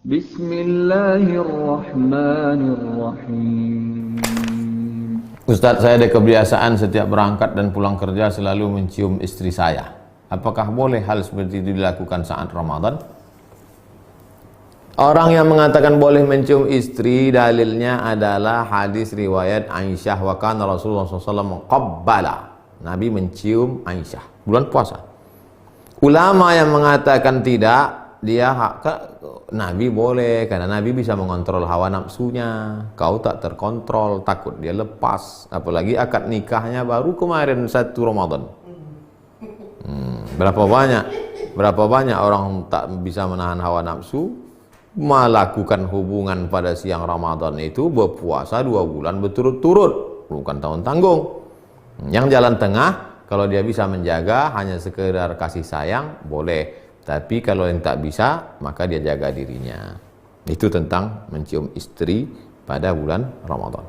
Bismillahirrahmanirrahim. Ustadz, saya ada kebiasaan setiap berangkat dan pulang kerja selalu mencium istri saya. Apakah boleh hal seperti itu dilakukan saat Ramadan? Orang yang mengatakan boleh mencium istri, dalilnya adalah hadis riwayat Aisyah, wa kana Rasulullah SAW qabbala. Nabi mencium Aisyah bulan puasa. Ulama yang mengatakan tidak, Nabi boleh, karena Nabi bisa mengontrol hawa nafsunya. Kau tak terkontrol, takut dia lepas. Apalagi akad nikahnya baru kemarin 1 Ramadan. Berapa banyak orang tak bisa menahan hawa nafsu, melakukan hubungan pada siang Ramadan itu, berpuasa 2 bulan berturut-turut, bukan tahun tanggung. Yang jalan tengah, kalau dia bisa menjaga hanya sekedar kasih sayang, boleh. Tapi kalau yang tak bisa, maka dia jaga dirinya. Itu tentang mencium istri pada bulan Ramadan.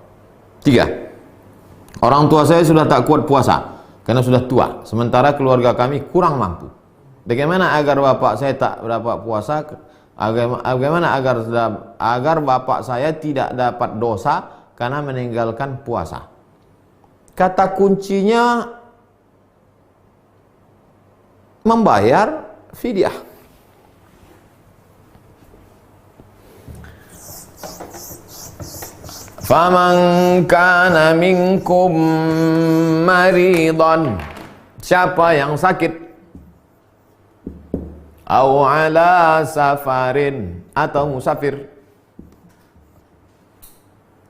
3. Orang tua saya sudah tak kuat puasa karena sudah tua, sementara keluarga kami kurang mampu. Bagaimana agar bapak saya tak dapat puasa? Bagaimana agar bapak saya tidak dapat dosa karena meninggalkan puasa? Kata kuncinya membayar fidyah. Faman kana minkum maridan, siapa yang sakit, au ala safarin, atau musafir,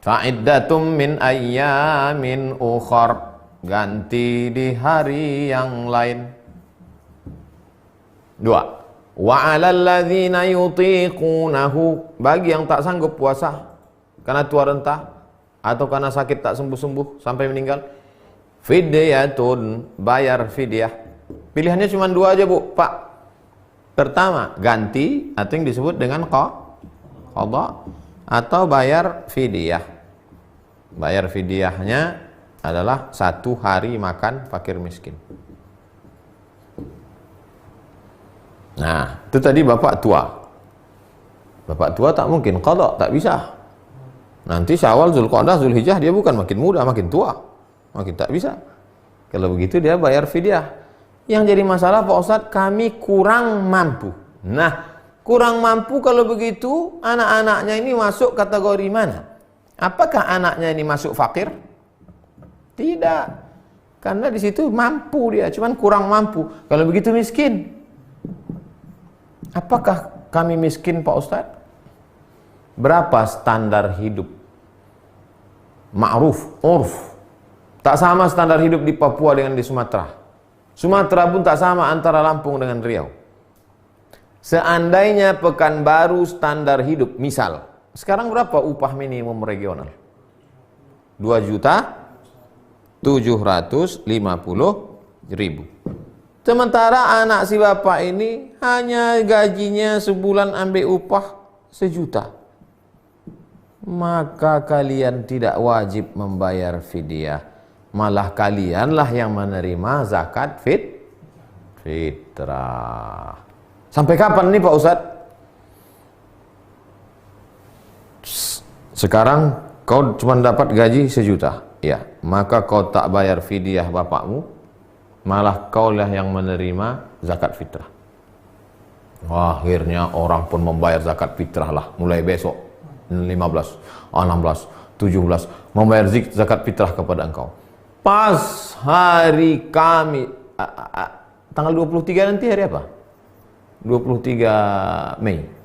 fa'iddatum min ayyamin ukhar, ganti di hari yang lain. 2. Wa 'alal ladzina yutiqunahu, bagi yang tak sanggup puasa karena tua renta atau karena sakit tak sembuh-sembuh sampai meninggal, fidyatun, bayar fidyah. Pilihannya cuma 2 aja, Bu, Pak. Pertama, ganti atau yang disebut dengan qadha, atau bayar fidyah. Bayar fidyahnya adalah 1 hari makan fakir miskin. Nah, itu tadi bapak tua. Bapak tua tak mungkin qadha, tak bisa. Nanti Syawal, Zulqa'dah, Zulhijjah dia bukan makin muda, makin tua. Makin tak bisa. Kalau begitu dia bayar fidyah. Yang jadi masalah, Pak Ustadz, kami kurang mampu. Nah, kurang mampu kalau begitu, anak-anaknya ini masuk kategori mana? Apakah anaknya ini masuk fakir? Tidak. Karena di situ mampu dia, cuman kurang mampu. Kalau begitu miskin. Apakah kami miskin, Pak Ustadz? Berapa standar hidup? Ma'ruf, urf. Tak sama standar hidup di Papua dengan di Sumatera. Sumatera pun tak sama antara Lampung dengan Riau. Seandainya Pekanbaru standar hidup, misal, sekarang berapa upah minimum regional? 2.750.000. Sementara anak si bapak ini hanya gajinya sebulan ambil upah 1 juta. Maka kalian tidak wajib membayar fidyah. Malah kalianlah yang menerima zakat fitrah. Sampai kapan nih Pak Ustadz? Sekarang kau cuma dapat gaji 1 juta. Ya, maka kau tak bayar fidyah bapakmu. Malah kaulah yang menerima zakat fitrah. Wah, akhirnya orang pun membayar zakat fitrah lah. Mulai besok 15, 16, 17 membayar zakat fitrah kepada engkau. Pas hari Kamis, tanggal 23 nanti hari apa? 23 Mei.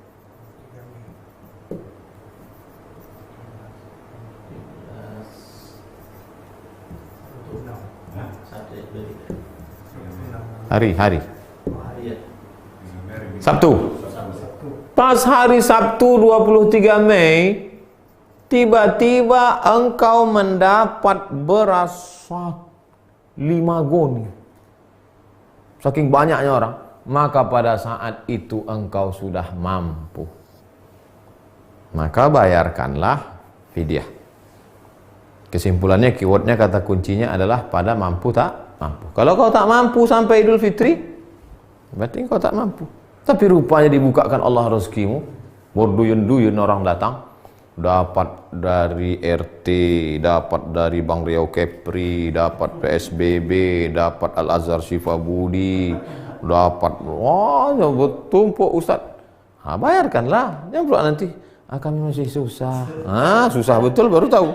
Hari Sabtu. Pas hari Sabtu 23 Mei, tiba-tiba engkau mendapat beras 5 goni. Saking banyaknya orang, maka pada saat itu engkau sudah mampu. Maka bayarkanlah fidyah. Kesimpulannya, keywordnya, kata kuncinya adalah pada mampu tak mampu. Kalau kau tak mampu sampai Idul Fitri, berarti kau tak mampu. Tapi rupanya dibukakan Allah rezekimu, berduyun-duyun orang datang, dapat dari RT, dapat dari Bang Riau Kepri, dapat PSBB, dapat Al-Azhar Syifa Budi, dapat, wah bertumpuk Ustaz. Bayarkanlah, jangan pula nanti kami masih susah. Susah betul baru tahu.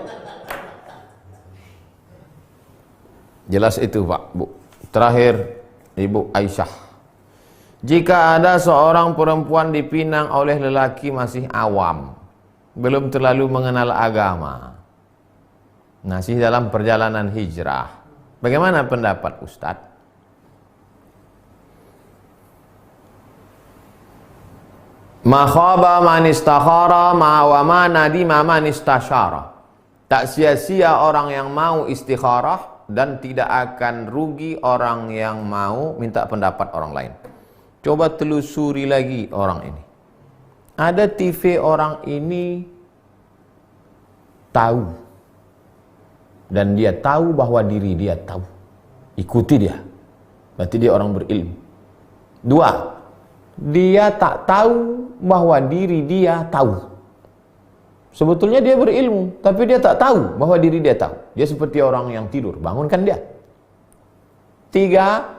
Jelas itu Pak, Bu. Terakhir, Ibu Aisyah. Jika ada seorang perempuan dipinang oleh lelaki masih awam, belum terlalu mengenal agama, masih dalam perjalanan hijrah, bagaimana pendapat Ustadz? Ma khaba man istakhara wa ma nadima man istasyara. Tak sia-sia orang yang mau istikharah dan tidak akan rugi orang yang mau minta pendapat orang lain. Coba telusuri lagi orang ini. Ada TV orang ini tahu dan dia tahu bahwa diri dia tahu. Ikuti dia. Berarti dia orang berilmu. Dua, dia tak tahu bahwa diri dia tahu. Sebetulnya dia berilmu, tapi dia tak tahu bahwa diri dia tahu. Dia seperti orang yang tidur, bangunkan dia. Tiga,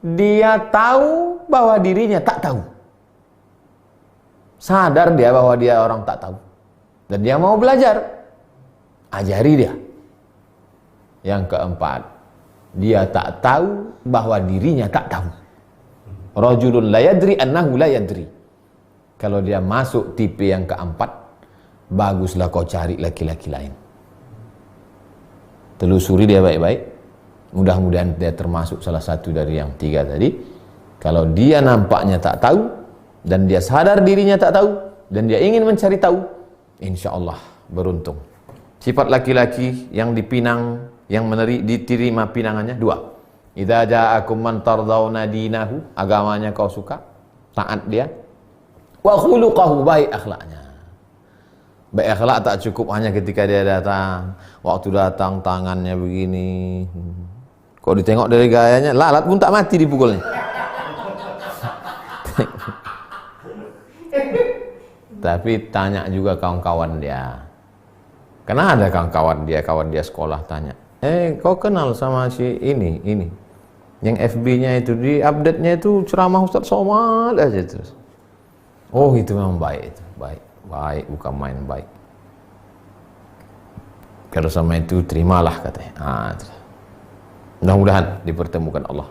dia tahu bahwa dirinya tak tahu. Sadar dia bahwa dia orang tak tahu. Dan dia mau belajar. Ajari dia. Yang keempat, dia tak tahu bahwa dirinya tak tahu. Rajulun la yadri annahu la yadri. Kalau dia masuk tipe yang keempat, baguslah kau cari laki-laki lain. Telusuri dia baik-baik. Mudah-mudahan dia termasuk salah satu dari yang tiga tadi. Kalau dia nampaknya tak tahu, dan dia sadar dirinya tak tahu, dan dia ingin mencari tahu, insya Allah beruntung. Sifat laki-laki yang dipinang, yang diterima pinangannya, dua. Idza ja'akum man tardawna dinahu, agamanya kau suka, taat dia, wa khuluquhu, baik akhlaknya. Baik akhlak tak cukup hanya ketika dia datang. Waktu datang tangannya begini. Kok ditengok dari gayanya, lalat pun tak mati dipukulnya. Tapi tanya juga kawan-kawan dia. Karena ada kawan dia sekolah tanya, kau kenal sama si ini. Yang FB-nya itu, di update-nya itu ceramah Ustaz Somad aja terus. Oh itu memang baik itu, baik bukan main baik. Kalau sama itu terimalah katanya. Mudah-mudahan dipertemukan Allah.